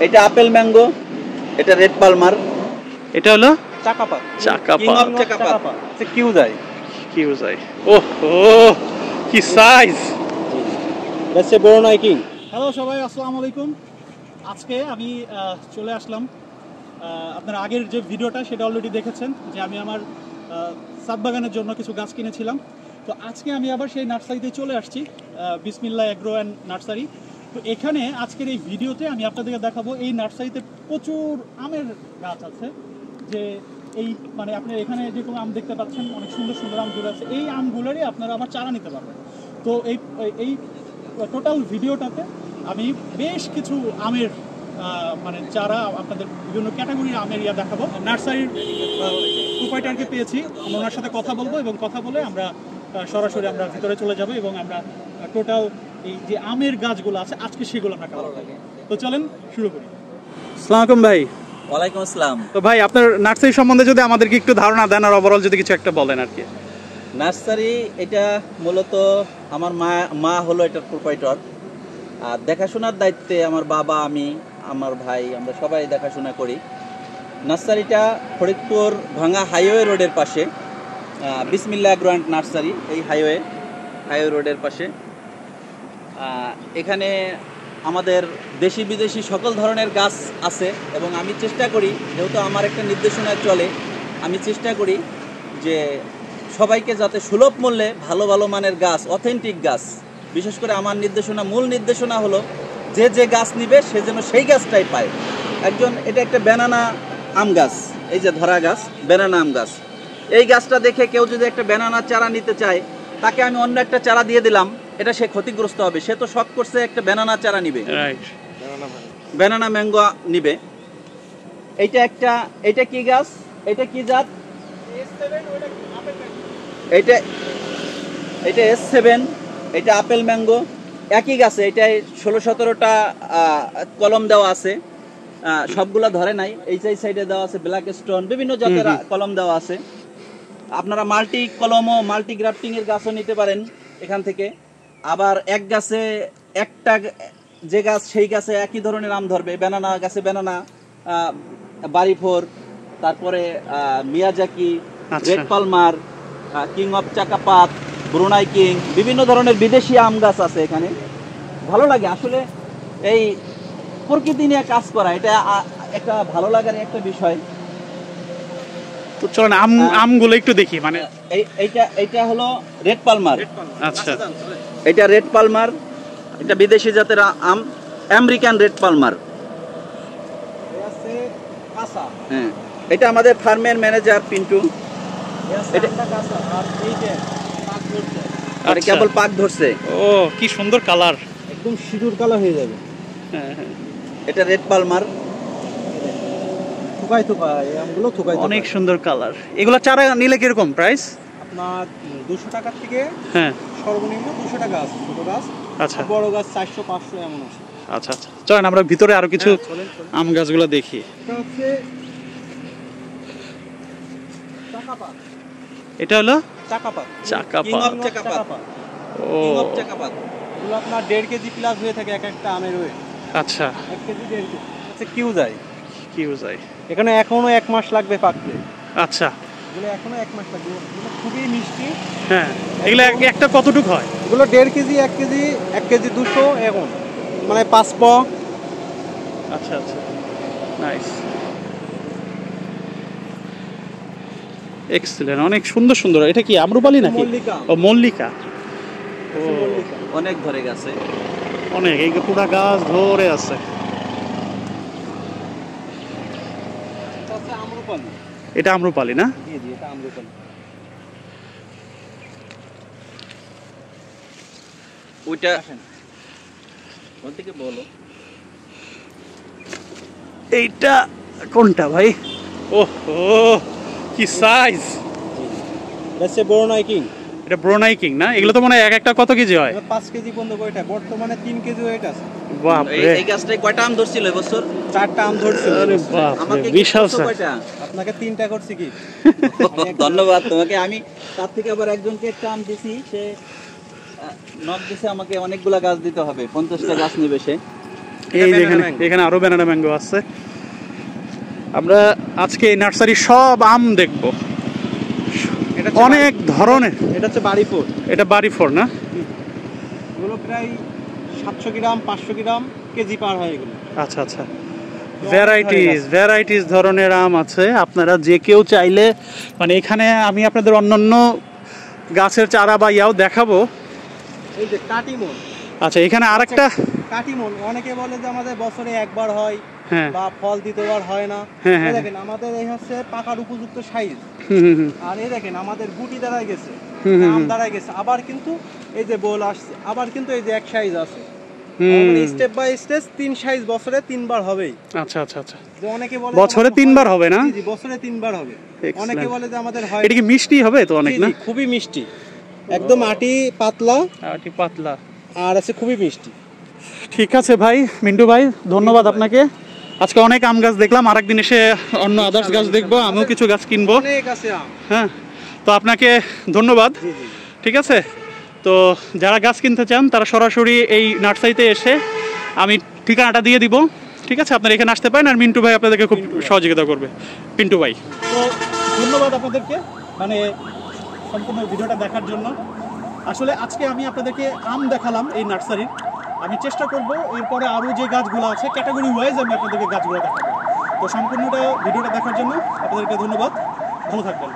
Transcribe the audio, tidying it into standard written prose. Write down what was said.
এটা apple mango, এটা red Palmer, এটা হলো চাকাপাত। চাকাপাত। চাকাপাত। আচ্ছা কিউজাই। কিউজাই। ওহো কি size! That's a Brunei king. Hello সবাই, আসসালামু আলাইকুম। আজকে আমি চলে আসলাম, আপনার আগের যে ভিডিওটা সেটা অলরেডি দেখেছেন যে আমি আমার ছাদ বাগানের জন্য কিছু গাছ কিনেছিলাম। তো আজকে আমি আবার সেই নার্সারিতে চলে আসছি, বিসমিল্লাহ এগ্রো অ্যান্ড নার্সারি। তো এখানে আজকের এই ভিডিওতে আমি আপনাদেরকে দেখাবো এই নার্সারিতে প্রচুর আমের গাছ আছে। যে এই মানে আপনি এখানে যেরকম আম দেখতে পাচ্ছেন, অনেক সুন্দর সুন্দর আমগুলো আছে। এই আমগুলোরই আপনারা আবার চারা নিতে পারবেন। তো এই টোটাল ভিডিওটাতে আমি বেশ কিছু আমের মানে চারা আপনাদের বিভিন্ন ক্যাটাগরির আমের দেখাবো। নার্সারির প্রোপাইটারকে পেয়েছি, আমরা ওনার সাথে কথা বলবো এবং কথা বলে আমরা সরাসরি আমরা ভিতরে চলে যাব এবং আমরা টোটাল এই যে আমের গাছগুলো আছে আজকে সেগুলো আমরা কাভার করব। তো চলেন শুরু করি। আসসালামু আলাইকুম ভাই। ওয়ালাইকুম আসসালাম। তো ভাই আপনার নার্সারি সম্বন্ধে যদি আমাদেরকে একটু ধারণা দেন আর ওভারঅল যদি কিছু একটা বলেন আর কি। নার্সারি এটা মূলত আমার মা হলো এটার প্রোপাইটর, আর দেখাশোনার দায়িত্বে আমার বাবা, আমি, আমার ভাই, আমরা সবাই দেখাশোনা করি। নার্সারিটা ফরিদপুর ভাঙা হাইওয়ে রোডের পাশে, বিসমিল্লাহ এগ্রো অ্যান্ড নার্সারি, এই হাইওয়ে রোডের পাশে। এখানে আমাদের দেশি বিদেশি সকল ধরনের গাছ আছে এবং আমি চেষ্টা করি, যেহেতু আমার একটা নির্দেশনা চলে, আমি চেষ্টা করি যে সবাইকে যাতে সুলভ মূল্যে ভালো ভালো মানের গাছ, অথেন্টিক গাছ, বিশেষ করে আমার মূল নির্দেশনা হলো যে গাছ নিবে সে যেন সেই গাছটাই পায়। এটা একটা ব্যানানা আম গাছ, এই যে ধরা গাছ ব্যানানা আম গাছ। এই গাছটা দেখে কেউ যদি একটা ব্যানানা চারা নিতে চায়, তাকে আমি অন্য একটা চারা দিয়ে দিলাম, এটা সে ক্ষতিগ্রস্ত হবে। সে তো শখ করছে একটা ব্যানানা চারা নিবে, ব্যানানা ম্যাঙ্গো নিবে। এটা কি গাছ, এটা কি জাত? এটা S7, এটা আপেল ম্যাঙ্গো, একই গাছে। এটাই 16-17টা কলম দেওয়া আছে, সবগুলা ধরে নাই। এই সাইডে দেওয়া আছে ব্ল্যাক স্টোন, বিভিন্ন জাতের কলম দেওয়া আছে। আপনারা মাল্টি কলমও, মাল্টি গ্রাফটিং এর গাছও নিতে পারেন এখান থেকে। আবার এক গাছে একটা যে গাছ, সেই গাছে একই ধরনের আম ধরবে। ব্যানানা গাছে ব্যানানা, বাড়িফোর, তারপরে Miyazaki, red palmer, king of Chakapat, Brunei king, বিভিন্ন ধরনের বিদেশি আম গাছ আছে এখানে। ভালো লাগে আসলে এই প্রকৃতি নিয়ে কাজ করা, এটা একটা ভালো লাগার একটা বিষয়। তো চলেন আমগুলো একটু দেখি। মানে এইটা হলো রেড পালমার। আচ্ছা, এটা রেড পালমার, এটা বিদেশি জাতের আম, আমেরিকান রেড পালমার। হ্যাঁ, এটা আমাদের ফার্মের ম্যানেজার পিন্টু। এটা কেবল পাক ধরছে। ও কি সুন্দর কালার, একদম সিঁদুর কালার হয়ে যাবে। হ্যাঁ হ্যাঁ, এটা রেড পালমার, থুকাই থুকাই আমগুলো থুকাই। অনেক সুন্দর কালার। এগুলো চারা নিলে কিরকম প্রাইস? আপনার 200 টাকার থেকে হ্যাঁ সর্বনিম্ন 200 টাকা আছে ছোট গাছ। আচ্ছা, বড় গাছ 400-500 এমন আছে। আচ্ছা আচ্ছা, চলেন আমরা ভিতরে আরো কিছু আম গাছগুলো দেখি। এটা হচ্ছে চাকাপাত। এটা হলো চাকাপাত, কিং অফ চাকাপাত। চাকাপাত। ও কিং অফ চাকাপাত। এগুলো আপনার 1.5 কেজি প্লাস হয়ে থাকে এক একটা আমের ওয়েট। আচ্ছা, 1 কেজি 1.5 কেজি। আচ্ছা কিউজাই। কিউজাই এখানে এখনো 1 মাস লাগবে পাকতে। আচ্ছা, এগুলো এখনো 1 মাস লাগবে। এগুলো খুবই মিষ্টি। হ্যাঁ, এগুলো একটা কতটুকু হয়? এগুলো 1.5 কেজি, 1 কেজি, 1 কেজি 200 এখন মানে 5 প। আচ্ছা আচ্ছা, নাইস, এক্সেলেন্ট, অনেক সুন্দর সুন্দর। এটা কি আম্রপালি নাকি? মল্লিকা। ও মল্লিকা। ও অনেক ধরে গেছে, অনেক, এই পুরা গাছ ধরে আছে। এটা হচ্ছে আম্রপালি। এটা আম্রপালি না? জি জি, এটা আম্রপালি। ওইটা কোন থেকে বলো? এইটা কোনটা ভাই? ওহো কি size! That's a Brunei king. এটা ব্রুনাই কিং না? এগুলো তো মনে হয় একটা কত কেজি হয়? 5 কেজি পর্যন্ত ওইটা বর্তমানে 3 কেজি ওয়েট আছে। বাপ রে, এই গাছটায় কয়টা আম ধরছিল এবছর? 4টা আম ধরছিল। আরে বাপ রে, আমাকে বিশাল সাইজ। কয়টা? আপনাকে 3টা করছি কি? ধন্যবাদ তোমাকে। আমি তার থেকে আবার একজনকে একটা আম দিছি, সে নক দিছে আমাকে অনেকগুলা গাছ দিতে হবে, 50টা গাছ নেবে সে। এই দেখেন এখানে আরো ব্যানানা ম্যাঙ্গো আছে। আমরা আজকে এই নার্সারি সব আম দেখবো, অনেক ধরনের। এটা হচ্ছে বাড়ি ফোর, এটা বাড়ি ফোর না? এগুলো প্রায় 700 গ্রাম 500 গ্রাম কেজি পার হয় এগুলো। আচ্ছা আচ্ছা, ভ্যারাইটিস ধরনের আম আছে। আপনারা যে কেউ চাইলে, মানে এখানে আমি আপনাদের অন্যান্য গাছের চারা বা ইয়াও দেখাবো। এই যে কাটিমন। আচ্ছা, এখানে আরেকটা কাটিমন, অনেকে বলে যে আমাদের বছরে একবার হয় হ্যাঁ বা ফল দ্বিতীয়বার হয় না। হ্যাঁ, হ্যাঁ। এই দেখেন আমাদের এই হচ্ছে পাকার উপযুক্ত সাইজ। আর এই দেখেন আমাদের গুটি দাঁড়ায় গেছে, আম দাঁড়ায় গেছে, আবার কিন্তু এই যে বোল আসছে, আবার কিন্তু এই যে এক সাইজ আছে। স্টেপ বাই স্টেপ 3 সাইজ বছরে 3 বার হবেই। আচ্ছা আচ্ছা আচ্ছা, যে অনেকে বলে বছরে 3 বার হবে না? জি বছরে 3 বার হবে। অনেকে বলে যে আমাদের হয়। এটা কি মিষ্টি হবে তো অনেক না? খুবই মিষ্টি, একদম আটি পাতলা, আটি পাতলা, আর আছে খুবই মিষ্টি। ঠিক আছে ভাই, মিন্টু ভাই ধন্যবাদ আপনাকে। আজকে অনেক আম গাছ দেখলাম, আরেকদিন এসে অন্য আদার্স গাছ দেখবো, আমিও কিছু গাছ কিনবো। অনেক আছে আম। হ্যাঁ, তো আপনাকে ধন্যবাদ। জি জি, ঠিক আছে, তো যারা গাছ কিনতে চান তারা সরাসরি এই নার্সারিতে এসে, আমি ঠিকানাটা দিয়ে দিব, ঠিক আছে? আপনারা এখানে আসতে পারেন, আর মিন্টু ভাই আপনাদেরকে খুব সহযোগিতা করবে, পিন্টু ভাই। তো ধন্যবাদ আপনাদেরকে, মানে সম্পূর্ণ ভিডিওটা দেখার জন্য। আসলে আজকে আমি আপনাদেরকে আম দেখালাম এই নার্সারির। আমি চেষ্টা করব এরপরে আরও যে গাছগুলো আছে ক্যাটাগরি ওয়াইজ আমি আপনাদেরকে গাছগুলো দেখাবো। তো সম্পূর্ণটা ভিডিওটা দেখার জন্য আপনাদেরকে ধন্যবাদ, ভালো থাকবেন।